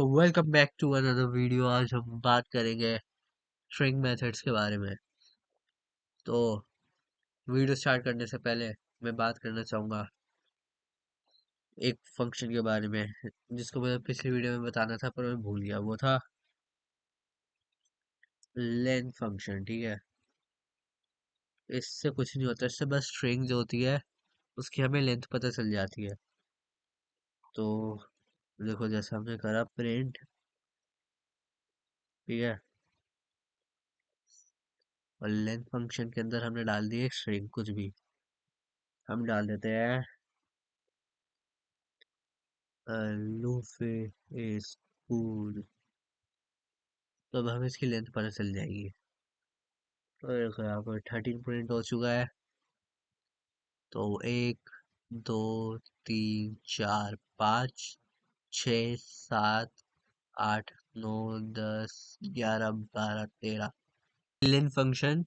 तो welcome back to another video. आज हम बात करेंगे स्ट्रिंग मेथड्स के बारे में। तो वीडियो स्टार्ट करने से पहले मैं बात करना चाहूँगा एक फंक्शन के बारे में जिसको मैं पिछली वीडियो में बताना था पर मैं भूल गया। वो था लेंथ फंक्शन। ठीक है, इससे कुछ नहीं होता, इससे बस स्ट्रिंग जो होती है उसकी हमें लेंथ पता चल जाती है। तो देखो, जैसे हमने करा प्रिंट, ठीक है, और लेंथ फंक्शन के अंदर हमने डाल दी एक स्ट्रिंग। कुछ भी हम डाल देते हैं, लूफे इज कूल। तो अब हमें इसकी लेंथ पता चल जाएगी। तो देखो यहाँ पर 13 प्रिंट हो चुका है। तो 1 2 3 4 5 6 7 8 9 10 11 12 13। लेन फंक्शन,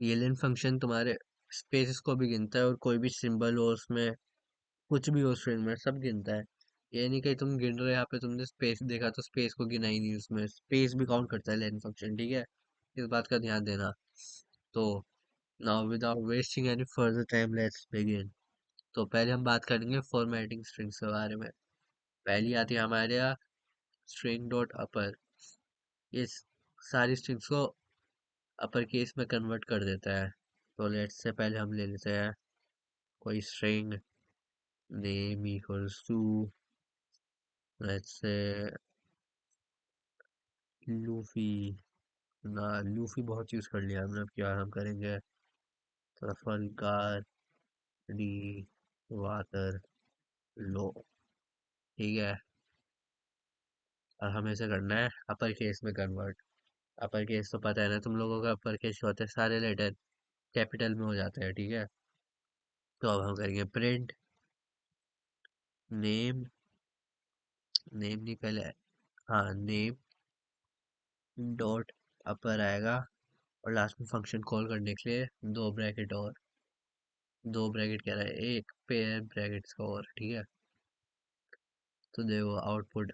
ये लेन फंक्शन तुम्हारे स्पेसेस को भी गिनता है, और कोई भी सिंबल हो उसमें, कुछ भी हो स्ट्रिंग में, सब गिनता है। ये नहीं कि तुम गिन रहे हो, यहाँ पे तुमने स्पेस देखा तो स्पेस को गिना ही नहीं, उसमें स्पेस भी काउंट करता है लेन फंक्शन। ठीक है, इस बात का ध्यान देना। तो now without wasting any further time, let's begin. तो पहले हम बात करेंगे फॉर्मेटिंग स्ट्रिंग्स के बारे में। पहली आती है हमारे यहाँ स्ट्रिंग डॉट अपर। ये सारी स्ट्रिंग्स को अपर केस में कन्वर्ट कर देता है। तो लेट्स से पहले हम ले लेते हैं कोई string, name equals to, let's say Luffy. ना, लूफी बहुत यूज कर लिया हमने, अब क्या हम करेंगे ट्रफलगार डी वाटर लो। ठीक है, और हमें इसे करना है अपर केस में कन्वर्ट। अपर केस तो पता है ना तुम लोगों का, अपर केस होते हैं सारे लेटर कैपिटल में हो जाते हैं। ठीक है, तो अब हम करेंगे प्रिंट नेम, नेम नहीं पहले, हाँ नेम डॉट अपर आएगा, और लास्ट में फंक्शन कॉल करने के लिए दो ब्रैकेट, और दो ब्रैकेट कह रहा है, एक पेयर ब्रैकेट्स का और। ठीक है, तो देखो आउटपुट,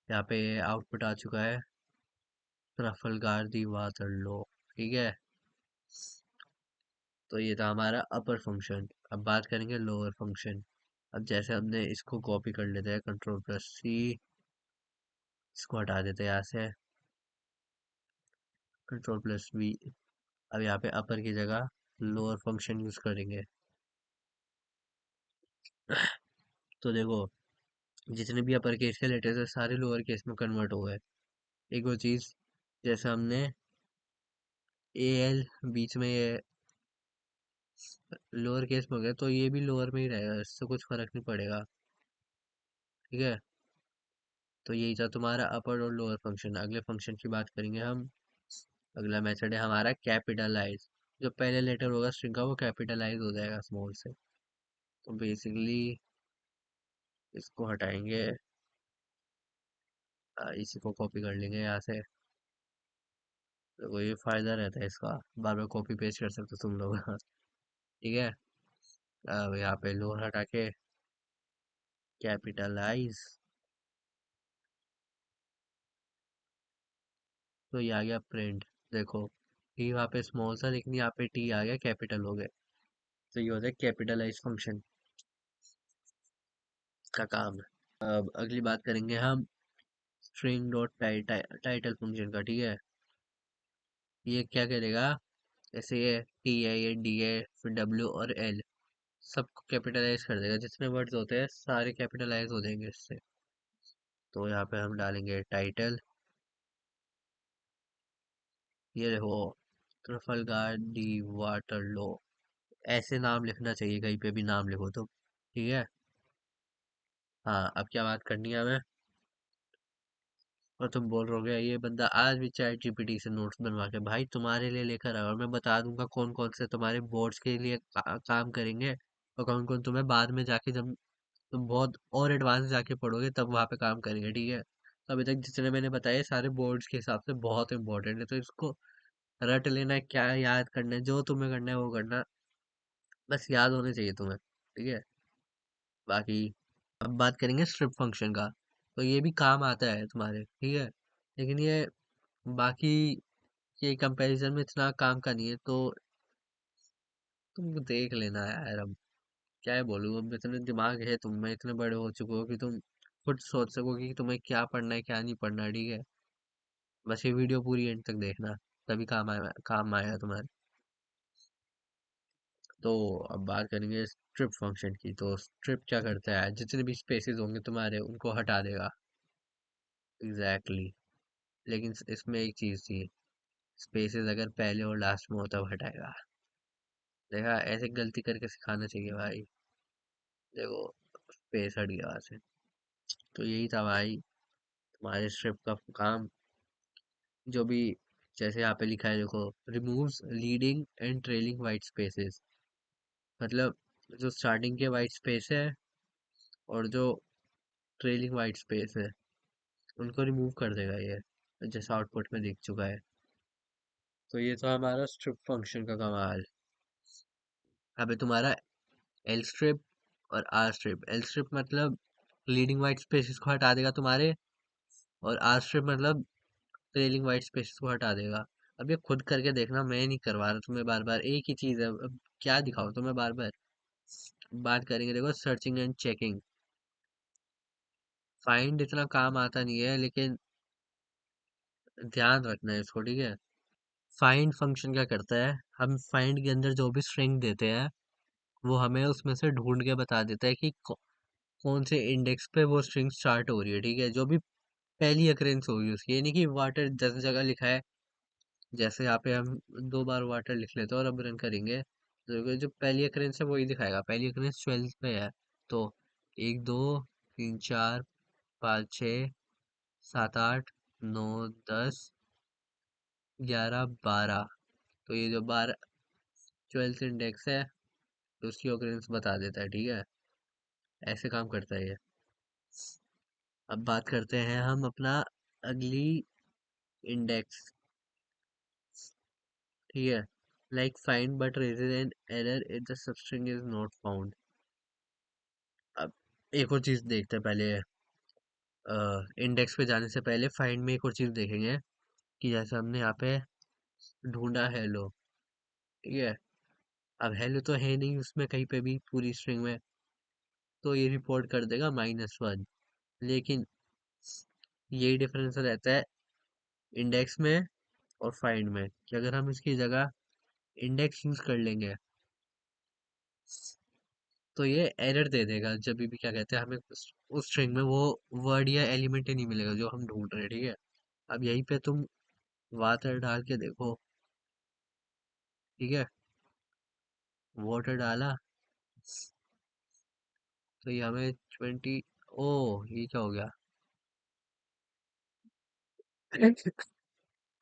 यहाँ पे आउटपुट आ चुका है ट्रफलगार दी वाटर लो। ठीक है, तो ये था हमारा अपर फंक्शन। अब बात करेंगे लोअर फंक्शन। अब जैसे हमने इसको कॉपी कर लेते हैं, कंट्रोल+C, इसको हटा देते हैं यहाँ से, कंट्रोल+V। अब यहाँ पे अपर की जगह लोअर फंक्शन यूज करेंगे। तो देखो, जितने भी अपर केस के लेटर्स है सारे लोअर केस में कन्वर्ट हो गए। एक वो चीज, जैसे हमने AL बीच में ये लोअर केस में हो गया, तो ये भी लोअर में ही रहेगा, इससे कुछ फर्क नहीं पड़ेगा। ठीक है, तो यही था तुम्हारा अपर और लोअर फंक्शन। अगले फंक्शन की बात करेंगे हम। अगला मेथड है हमारा कैपिटलाइज। जो पहले लेटर होगा स्ट्रिंग का वो कैपिटलाइज हो जाएगा स्मॉल से। तो बेसिकली इसको हटाएंगे, इसी को कॉपी कर लेंगे यहाँ से। तो ये फायदा रहता है इसका, बार बार कॉपी पेस्ट कर सकते हो तुम लोग। ठीक है, अब यहाँ पे लोअर हटा के कैपिटलाइज, तो ये आ गया प्रिंट। देखो, टी वहाँ पे स्मॉल था लेकिन यहाँ पे टी आ गया, कैपिटल हो गए। तो ये होता है कैपिटलाइज फंक्शन का काम है। अब अगली बात करेंगे हम स्ट्रिंग डॉट टाइटल फंक्शन का। ठीक है, ये क्या करेगा, जैसे ये टी है, ये डी है, फिर डब्ल्यू और एल, सबको कैपिटलाइज कर देगा। जितने वर्ड्स होते हैं सारे कैपिटलाइज हो जाएंगे इससे। तो यहाँ पे हम डालेंगे टाइटल। ये देखो, ट्रफलगार डी वाटर लो, ऐसे नाम लिखना चाहिए, कहीं पे भी नाम लिखो तो। ठीक है, हाँ, अब क्या बात करनी है हमें। और तुम बोल रहे हो ये बंदा आज भी चैट जीपीटी से नोट्स बनवा के भाई तुम्हारे लिए लेकर आया, और मैं बता दूंगा कौन कौन से तुम्हारे बोर्ड्स के लिए काम करेंगे, और कौन कौन तुम्हें बाद में जाके, जब तुम बहुत और एडवांस जाके पढ़ोगे तब वहाँ पे काम करेंगे। ठीक है, तो अभी तक जितने मैंने बताए सारे बोर्ड्स के हिसाब से बहुत इंपॉर्टेंट है, तो इसको रट लेना है, क्या याद करना है, जो तुम्हें करना है वो करना, बस याद होने चाहिए तुम्हें। ठीक है, बाकी अब बात करेंगे स्ट्रिप फंक्शन का। तो ये भी काम आता है तुम्हारे, ठीक है, लेकिन ये बाकी के कंपैरिजन में इतना काम का नहीं है। तो तुम देख लेना यार। अब क्या है बोलूँ, अब इतने दिमाग है तुम में, इतने बड़े हो चुके हो कि तुम खुद सोच सको कि तुम्हें क्या पढ़ना है क्या नहीं पढ़ना, ठीक है। बस ये वीडियो पूरी एंड तक देखना, तभी काम आएगा तुम्हारे। तो अब बात करेंगे स्ट्रिप फंक्शन की। तो स्ट्रिप क्या करता है, जितने भी स्पेसेस होंगे तुम्हारे उनको हटा देगा। Exactly exactly. लेकिन इसमें एक चीज थी, स्पेसेस अगर पहले और लास्ट में हो तब हटाएगा। देखा, ऐसे गलती करके सिखाना चाहिए भाई। देखो, स्पेस हट गया वहां से। तो यही था भाई तुम्हारे स्ट्रिप का काम। जो भी, जैसे यहाँ पे लिखा है देखो, removes leading and trailing white spaces. मतलब जो स्टार्टिंग के वाइट स्पेस है और जो ट्रेलिंग वाइट स्पेस है, उनको रिमूव कर देगा ये, जैसा आउटपुट में दिख चुका है। तो ये तो हमारा स्ट्रिप फंक्शन का कमाल। अबे तुम्हारा एल स्ट्रिप और आर स्ट्रिप। एल स्ट्रिप मतलब लीडिंग वाइट स्पेसेस को हटा देगा तुम्हारे, और आर स्ट्रिप मतलब ट्रेलिंग वाइट स्पेसेस को हटा देगा। अब ये खुद करके देखना, मैं नहीं करवा रहा तुम्हें बार बार एक ही चीज है। अब क्या दिखाओ तुम्हें बार बार। बात करेंगे देखो सर्चिंग एंड चेकिंग। फाइंड इतना काम आता नहीं है, लेकिन ध्यान रखना है इसको, ठीक है। फाइंड फंक्शन क्या करता है, हम फाइंड के अंदर जो भी स्ट्रिंग देते हैं वो हमें उसमें से ढूंढ के बता देता है कि कौन से इंडेक्स पे वो स्ट्रिंग स्टार्ट हो रही है, ठीक है। जो भी पहली अकरेंस होगी उसकी, ये नहीं कि वाटर 10 जगह लिखा है। जैसे यहाँ पे हम 2 बार वाटर लिख लेते हैं और अब रन करेंगे, तो जो पहली अकरेंस है वही दिखाएगा। पहली अकरेंस 12 पे है, तो 1 2 3 4 5 6 7 8 9 10 11 12। तो ये जो 12th इंडेक्स है, तो उसकी occurrence बता देता है, ठीक है। ऐसे काम करता है ये। अब बात करते हैं हम अपना अगली इंडेक्स, ठीक है। Like find but raises an error if the substring is not found. अब एक और चीज देखते हैं पहले। इंडेक्स पे जाने से पहले फाइंड में एक और चीज देखेंगे, कि जैसे हमने यहाँ पे ढूंढा हेलो, ठीक है। अब हेलो तो है नहीं उसमें कहीं पे भी पूरी स्ट्रिंग में, तो ये रिपोर्ट कर देगा -1। लेकिन यही डिफरेंस रहता है इंडेक्स में और फाइंड में, कि अगर हम इसकी जगह इंडेक्स यूज कर लेंगे तो ये एरर दे देगा। जब भी क्या कहते हैं, हमें उस स्ट्रिंग में वो वर्ड या एलिमेंट ही नहीं मिलेगा जो हम ढूंढ रहे हैं, ठीक है। अब यहीं पे तुम वाटर डाल के देखो, ठीक है। वाटर डाला तो ये हमें 20। ओ, ये क्या हो गया?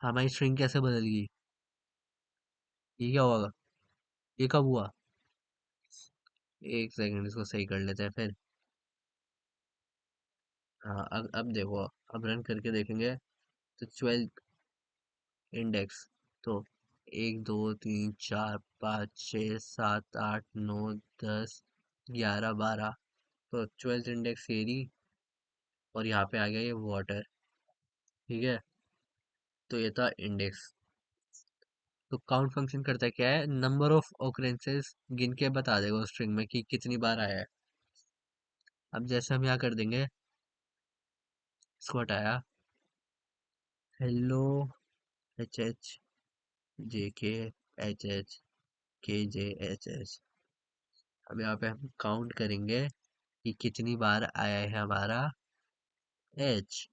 हमारी स्ट्रिंग कैसे बदल गई? ये क्या होगा? ये कब हुआ? एक सेकंड, इसको सही कर लेते हैं फिर। हाँ, अब देखो, अब रन करके देखेंगे। तो 12 इंडेक्स, तो 1 2 3 4 5 6 7 8 9 10 11 12। तो 12th इंडेक्स एरी, और यहाँ पे आ गया ये वाटर, ठीक है। तो ये था इंडेक्स। तो काउंट फंक्शन करता है क्या है, नंबर ऑफ ऑकरेंसेस गिन के बता देगा उस स्ट्रिंग में कि कितनी बार आया है। अब जैसे हम यहाँ कर देंगे, इसको हटाया, हेलो एच एच जे के एच एच के जे एच एच। अब यहाँ पे हम काउंट करेंगे कि कितनी बार आया है हमारा एच।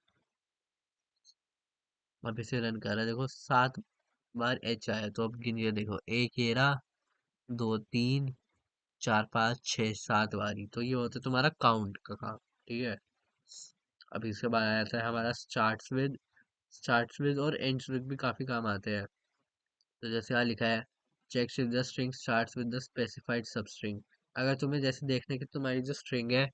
अब इसे रन कर रहा है, देखो 7 बार एच आया। तो अब गिनिए, देखो एक ये रहा, 2 3 4 5 6 7 बारी। तो ये होता है तुम्हारा काउंट का काम, ठीक है। अब इसके बाद आ जाता है हमारा स्टार्ट्स विद और एंड्स विद भी काफी काम आते हैं। तो जैसे यहाँ लिखा है, check if the string starts with the specified substring. अगर तुम्हें जैसे देखना है कि तुम्हारी जो स्ट्रिंग है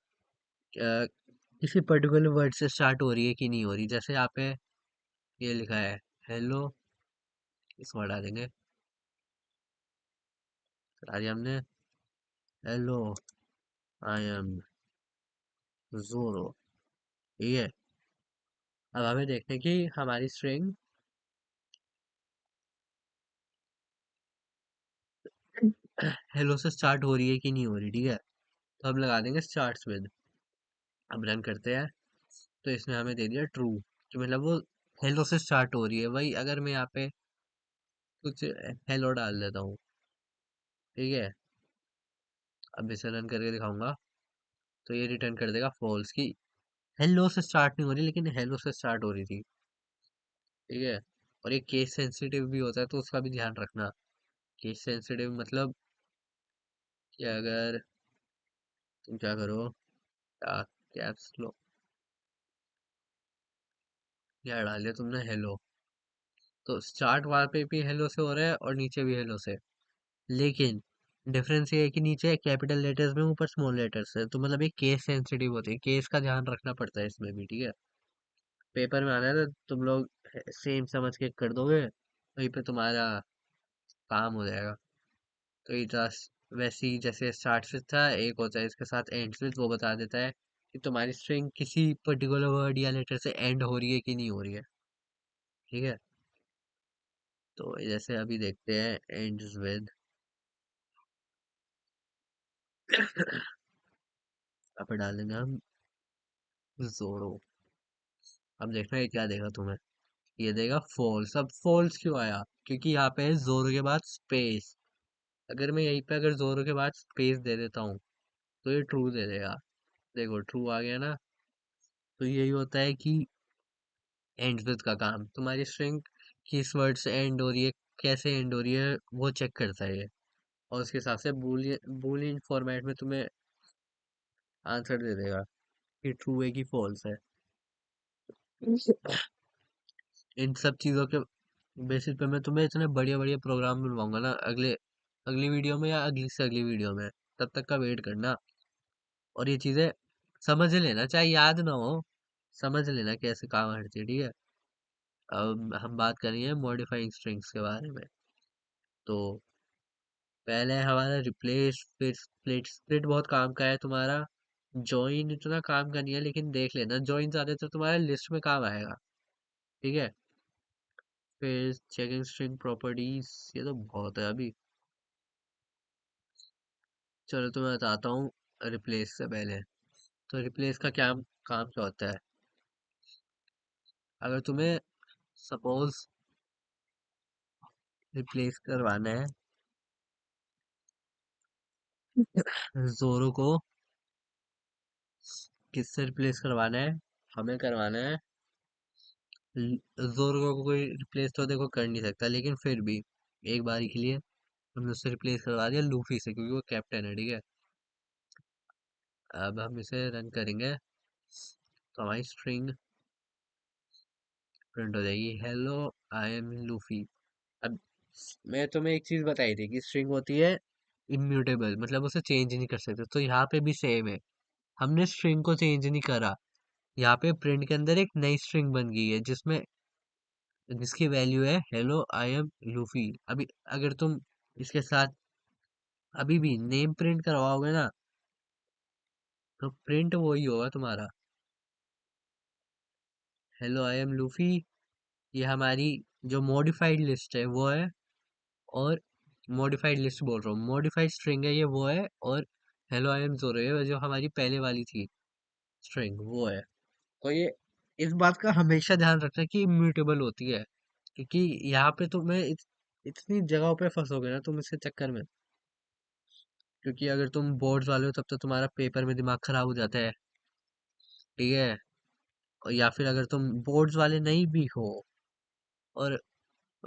किसी पर्टिकुलर वर्ड से स्टार्ट हो रही है कि नहीं हो रही। जैसे यहाँ पे ये लिखा है हेलो, इसको हटा देंगे। आज हमने हेलो आई एम जोरो। ठीक है। अब हमें देखते हैं कि हमारी स्ट्रिंग हेलो से स्टार्ट हो रही है कि नहीं हो रही। ठीक है। तो हम लगा देंगे स्टार्ट्स विद। अब रन करते हैं। तो इसने हमें दे दिया ट्रू, कि मतलब वो हेलो से स्टार्ट हो रही है। वही अगर मैं यहाँ पे कुछ हेलो डाल देता हूँ। ठीक है। अब इसे रन करके दिखाऊंगा। तो ये रिटर्न कर देगा फॉल्स, की हेलो से स्टार्ट नहीं हो रही लेकिन हेलो से स्टार्ट हो रही थी। ठीक है। और ये केस सेंसिटिव भी होता है तो उसका भी ध्यान रखना। केस सेंसिटिव मतलब कि अगर तुम क्या करो, कैप्स लो, क्या डाल दिया तुमने हेलो, तो स्टार्ट वहां पे भी हेलो से हो रहा है और नीचे भी हेलो से। लेकिन डिफरेंस ये है कि नीचे कैपिटल लेटर्स में, ऊपर स्मॉल लेटर्स है, तो मतलब ये केस सेंसिटिव होती है, केस का ध्यान रखना पड़ता है इसमें भी। ठीक है। पेपर में आना है तो तुम लोग सेम समझ के कर दोगे, वहीं पे तुम्हारा काम हो जाएगा। तो ये जस्ट वैसे ही जैसे स्टार्ट विथ था, एक होता है इसके साथ एंड विथ, वो बता देता है कि तुम्हारी स्ट्रिंग किसी पर्टिकुलर वर्ड या लेटर से एंड हो रही है कि नहीं हो रही है। ठीक है। तो जैसे अभी देखते हैं एंड्स विद। अब डाल देंगे हम जोरो। अब देखना है क्या देगा तुम्हें। ये देगा फॉल्स। अब फॉल्स क्यों आया, क्योंकि यहाँ पे है जोरो के बाद स्पेस। अगर मैं यहीं पे अगर जोरो के बाद स्पेस दे देता हूँ तो ये ट्रू दे देगा। देखो ट्रू आ गया ना। तो यही होता है कि एंड विद का काम, तुम्हारी स्ट्रिंग किस वर्ड से एंड हो रही है, कैसे एंड हो रही है, वो चेक करता है ये। और उसके हिसाब से बूलियन बूलियन फॉर्मेट में तुम्हें आंसर दे देगा कि ट्रू है कि फॉल्स है। इन सब चीजों के बेसिस पे मैं तुम्हें इतने बढ़िया बढ़िया प्रोग्राम बनवाऊंगा ना, अगली वीडियो में या अगली से अगली वीडियो में। तब तक का वेट करना। और ये चीजें समझ लेना, चाहे याद ना हो, समझ लेना कैसे काम करती है। ठीक है। अब हम बात करेंगे मॉडिफाइंग स्ट्रिंग्स के बारे में। तो पहले है हमारा रिप्लेस, फिर स्प्लिट। स्प्लिट बहुत काम का है तुम्हारा। जॉइन इतना काम का नहीं है, लेकिन देख लेना, जॉइन ज्यादातर तुम्हारे लिस्ट में काम आएगा। ठीक है। फिर चेकिंग स्ट्रिंग प्रॉपर्टीज, ये तो बहुत है अभी। चलो तो मैं बताता हूँ रिप्लेस से पहले। तो रिप्लेस का क्या काम क्या होता है। अगर तुम्हें सपोज रिप्लेस करवाना है जोरो को, किससे रिप्लेस करवाना है, हमें करवाना है जोरो को। कोई रिप्लेस तो देखो कर नहीं सकता, लेकिन फिर भी एक बारी के लिए हमने उससे रिप्लेस करवा दिया लूफी से, क्योंकि वो कैप्टन है। ठीक है। अब हम इसे रन करेंगे तो हमारी स्ट्रिंग प्रिंट हो जाएगी, हेलो आई एम लूफी। अब मैं तुम्हें एक चीज बताई थी कि स्ट्रिंग होती है इम्यूटेबल, मतलब उसे चेंज नहीं कर सकते। तो यहाँ पे भी सेम है, हमने स्ट्रिंग को चेंज नहीं करा। यहाँ पे प्रिंट के अंदर एक नई स्ट्रिंग बन गई है जिसमें जिसकी वैल्यू है हेलो आई एम लूफी। अभी अगर तुम इसके साथ अभी भी नेम प्रिंट करवाओगे ना, तो प्रिंट वही होगा तुम्हारा, हेलो आई एम लूफी। ये हमारी जो मॉडिफाइड लिस्ट है वो है। और मॉडिफाइड लिस्ट बोल रहा हूँ, मॉडिफाइड स्ट्रिंग है ये वो है। और हेलो आई एम जोरो है जो हमारी पहले वाली थी स्ट्रिंग, वो है। तो ये इस बात का हमेशा ध्यान रखना कि इम्यूटेबल होती है, क्योंकि यहाँ पे तुम्हें इतनी जगहों पे फंसोगे ना तुम इसके चक्कर में। क्योंकि अगर तुम बोर्ड्स वाले हो तब तो तुम्हारा पेपर में दिमाग खराब हो जाता है। ठीक है। और या फिर अगर तुम बोर्ड्स वाले नहीं भी हो और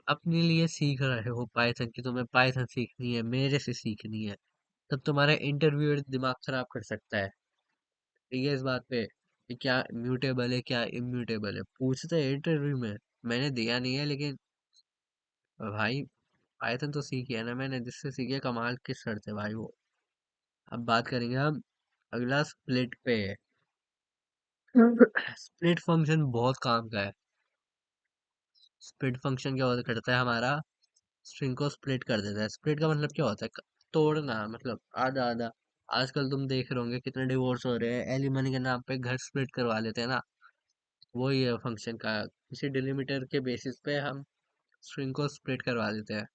अपने लिए सीख रहे हो पाइथन की, तुम्हें पाइथन सीखनी है, मेरे से सीखनी है, तब तुम्हारा इंटरव्यू दिमाग खराब कर सकता है। ठीक है। इस बात पे कि क्या म्यूटेबल है क्या इम्यूटेबल है, पूछते हैं इंटरव्यू में। मैंने दिया नहीं है, लेकिन भाई पाइथन तो सीखी है ना मैंने, जिससे सीखे कमाल के सर थे भाई वो। अब बात करेंगे हम अगला स्प्लिट पे। स्प्लिट फंक्शन बहुत काम का है। स्प्लिट फंक्शन क्या होता करता है हमारा, स्ट्रिंग को स्प्लिट कर देता है। स्प्लिट का मतलब क्या होता है, तोड़ना, मतलब आधा आधा, आजकल तुम देख रहे होंगे कितने डिवोर्स हो रहे हैं, एलिमनी के नाम पे घर स्प्लिट करवा लेते हैं ना। वही है फंक्शन का, किसी डिलीमीटर के बेसिस पे हम स्ट्रिंग को स्प्लिट करवा देते हैं।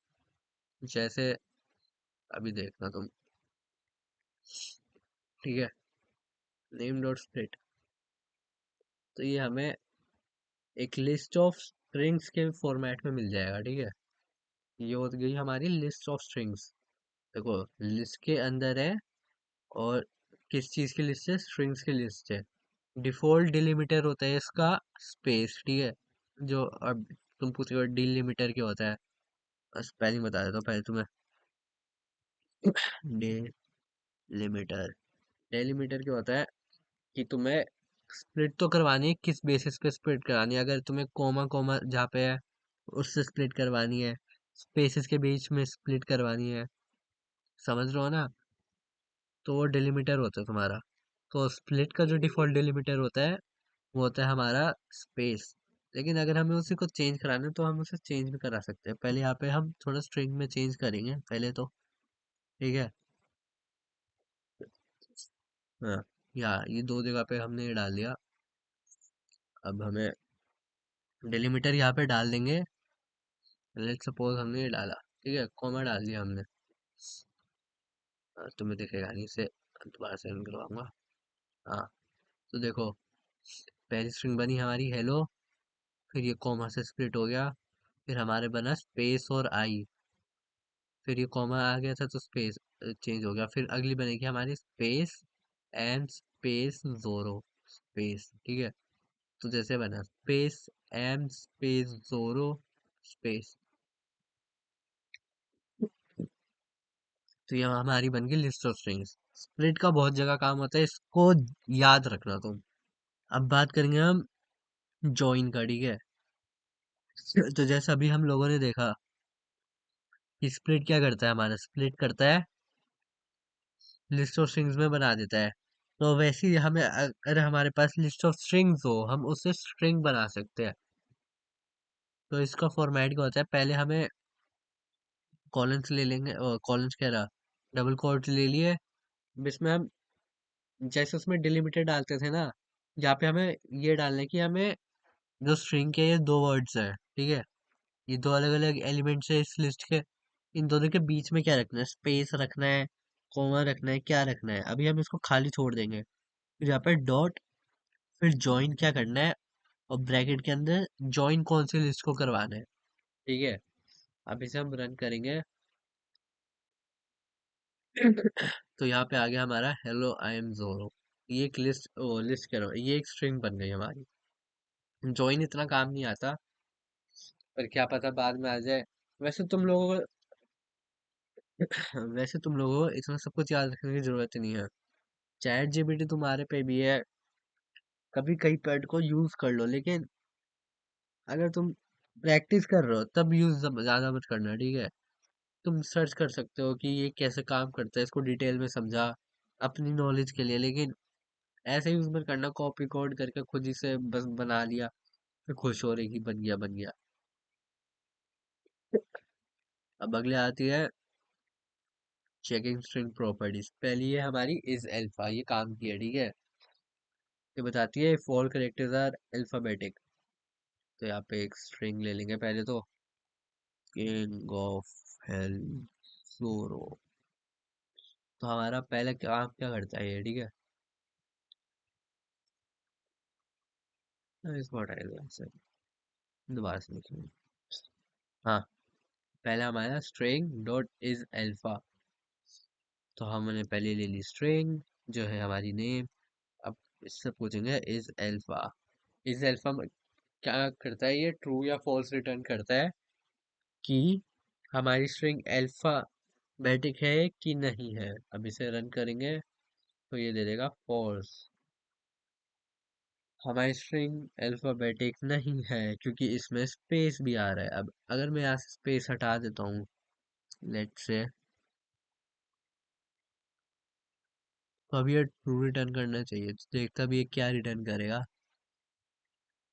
जैसे अभी देखना तुम, ठीक है, नेम डॉट स्प्लिट। तो ये हमें एक लिस्ट ऑफ स्ट्रिंग्स के फॉर्मेट में मिल जाएगा, ठीक है। ये हो गई हमारी लिस्ट ऑफ स्ट्रिंग्स। देखो, लिस्ट के अंदर है, और किस चीज की लिस्ट है, स्ट्रिंग्स की लिस्ट है। डिफॉल्ट डिलिमीटर होता है इसका स्पेस, ठीक है। जो अब तुम पूछ रहे हो डिलिमीटर क्या होता है, स्पेलिंग बता देता हूँ पहले तुम्हें। डिलिमीटर, डिलिमीटर क्या होता है कि तुम्हें स्प्लिट तो करवानी है, किस बेसिस पे स्प्लिट करानी है। अगर तुम्हें कोमा कोमा जहाँ पे है उससे स्प्लिट करवानी है, स्पेसेस के बीच में स्प्लिट करवानी है, समझ रहे हो ना, तो वो डिलिमीटर होता है तुम्हारा। तो स्प्लिट का जो डिफॉल्ट डिलिमीटर होता है वो होता है हमारा स्पेस। लेकिन अगर हमें उसी को चेंज कराना है तो हम उसे चेंज भी करा सकते हैं। पहले यहाँ पे हम थोड़ा स्ट्रिंग में चेंज करेंगे पहले तो, ठीक है। हाँ, ये दो जगह पे हमने ये डाल दिया। अब हमें डिलिमीटर यहाँ पे डाल देंगे। लेट्स सपोज हमने ये डाला, ठीक है, कॉमा डाल दिया हमने। तुम्हें दिखेगा नहीं, इसे दोबारा से रन करवाऊंगा। हाँ, तो देखो, पहली स्ट्रिंग बनी हमारी हेलो, फिर ये कॉमा से स्प्लिट हो गया, फिर हमारे बना स्पेस और आई, फिर ये कॉमा आ गया था तो स्पेस चेंज हो गया। फिर अगली बनेगी हमारी स्पेस एम स्पेस जोरो स्पेस, ठीक है। तो जैसे बना स्पेस एम स्पेस जोरो स्पेस, तो ये हमारी बन गई लिस्ट ऑफ स्ट्रिंग्स। स्प्लिट का बहुत जगह काम होता है, इसको याद रखना तुम। अब बात करेंगे हम जॉइन का, ठीक है। तो जैसे अभी हम लोगों ने देखा कि स्प्लिट क्या करता है, हमारा स्प्लिट करता है लिस्ट ऑफ स्ट्रिंग्स में बना देता है। तो वैसे ही हमें अगर हमारे पास लिस्ट ऑफ स्ट्रिंग्स हो, हम उससे स्ट्रिंग बना सकते हैं। तो इसका फॉर्मेट क्या होता है, पहले हमें कॉलम्स ले लेंगे, कॉलम्स कह रहा, डबल कोट ले लिए। अब इसमें हम जैसे उसमें डिलिमिटर डालते थे ना, यहाँ पे हमें ये डालना है कि हमें जो स्ट्रिंग के ये दो वर्ड्स है, ठीक है, ये दो अलग अलग एलिमेंट्स है इस लिस्ट के, इन दोनों के बीच में क्या रखना है, स्पेस रखना है, कॉमा रखना है, क्या रखना है। अभी हम इसको खाली छोड़ देंगे, फिर यहाँ पे डॉट, फिर ज्वाइन क्या करना है, और ब्रैकेट के अंदर ज्वाइन कौन सी लिस्ट को करवाना है, ठीक है। अब इसे हम रन करेंगे। तो यहाँ पे आ गया हमारा हेलो आई एम जोरो। ये एक लिस्ट, ओ लिस्ट कह रहा हूँ, ये एक स्ट्रिंग बन गई हमारी। ज्वाइन इतना काम नहीं आता, पर क्या पता बाद में आ जाए। वैसे तुम लोगों को वैसे तुम लोगों को इतना सब कुछ याद रखने की जरूरत ही नहीं है। चैट जीपीटी तुम्हारे पे भी है, कभी कई पैड को यूज कर लो, लेकिन अगर तुम प्रैक्टिस कर रहे हो तब यूज ज्यादा मत करना, ठीक है। तुम सर्च कर सकते हो कि ये कैसे काम करता है, इसको डिटेल में समझा अपनी नॉलेज के लिए, लेकिन ऐसे यूज मत करना कॉपी कोड करके खुद ही से बस बना लिया, फिर खुश हो रही कि बन गया बन गया। अब अगले आती है चेकिंग स्ट्रिंग प्रॉपर्टीज। पहली है हमारी इज अल्फा, ये काम की है, ठीक है। ये बताती है if all characters are alphabetic. तो यहाँ पे एक स्ट्रिंग ले लेंगे पहले तो, किंग ऑफ हेल जोरो। तो हमारा पहले काम क्या करता है ये, ठीक है। इसको हटा दो ऐसे, दोबारा से लिखेंगे। हाँ, पहला हमारा स्ट्रिंग डॉट इज अल्फा। तो हमने पहले ले ली स्ट्रिंग जो है हमारी नेम। अब इससे पूछेंगे इज अल्फा। इज अल्फा क्या करता है, ये ट्रू या फॉल्स रिटर्न करता है कि हमारी स्ट्रिंग अल्फाबेटिक है कि नहीं है। अब इसे रन करेंगे तो ये दे देगा फॉल्स। हमारी स्ट्रिंग अल्फाबेटिक नहीं है क्योंकि इसमें स्पेस भी आ रहा है। अब अगर मैं यहाँ से स्पेस हटा देता हूँ, लेट्स से, तो अब ये ट्रू रिटर्न करना चाहिए। तो देखता भी ये क्या रिटर्न करेगा,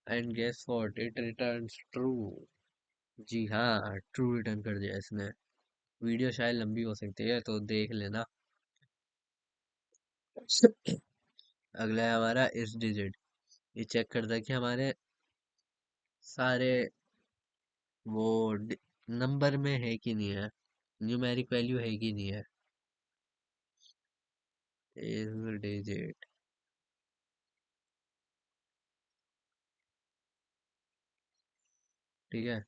and guess what, it returns true. जी हाँ, ट्रू रिटर्न कर दिया इसने। वीडियो शायद लंबी हो सकती है तो देख लेना। अगला है हमारा इस डिजिट। ये चेक करता है कि हमारे सारे वो नंबर में है कि नहीं है, न्यूमेरिक वैल्यू है कि नहीं है। इस डिजिट, ठीक है।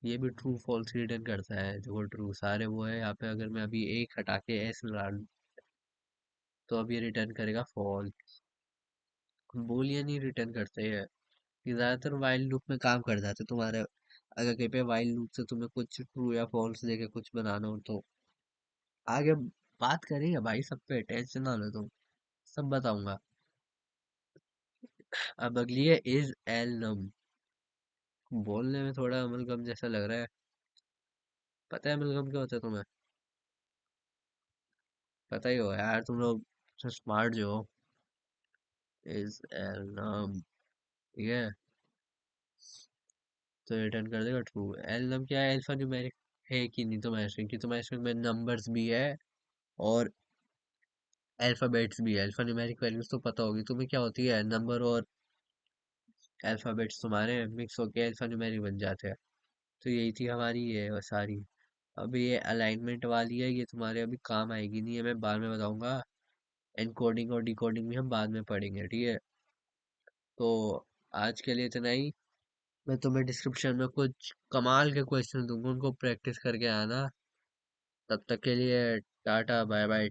ये भी ट्रू फॉल्स रिटर्न करता है। देखो ट्रू सारे वो है यहाँ पे, अगर मैं अभी एक हटा के एस लगा दूं तो अब ये रिटर्न करेगा फॉल्स। बूलियन ही रिटर्न करते हैं कि ज्यादातर वाइल लूप में काम कर जाते तुम्हारे। अगर कहीं पे वाइल लूप से तुम्हें कुछ ट्रू या फॉल्स देके कुछ बनाना हो तो आगे बात करेंगे भाई, सब पे टेंशन ना लो तुम, सब बताऊंगा। अब अगली है इज एल नम। बोलने में थोड़ा अमलगम जैसा लग रहा है। पता है अमलगम क्या होता है तुम्हें? पता ही हो यार, तुम लोग स्मार्ट जो हो। इज एल नम, ठीक है। तो रिटर्न कर देगा ट्रू। एल नम क्या है? अल्फा न्यूमेरिक है कि नहीं तुम्हारे स्ट्रिंग की? तुम्हारे स्ट्रिंग में नंबर्स भी है और अल्फाबेट्स भी है। अल्फा न्यूमेरिक वैल्यूज तो पता होगी तुम्हें क्या होती है, नंबर और अल्फाबेट्स तुम्हारे मिक्स होके अल्फा न्यूमेरिक बन जाते हैं। तो यही थी हमारी ये वो सारी। अब ये अलाइनमेंट वाली है, ये तुम्हारे अभी काम आएगी नहीं है, मैं बाद में बताऊंगा। एनकोडिंग और डिकोडिंग भी हम बाद में पढ़ेंगे, ठीक है। तो आज के लिए इतना ही। मैं तुम्हें डिस्क्रिप्शन में कुछ कमाल के क्वेश्चन दूंगा, उनको प्रैक्टिस करके आना। तब तक के लिए टाटा बाय बाय।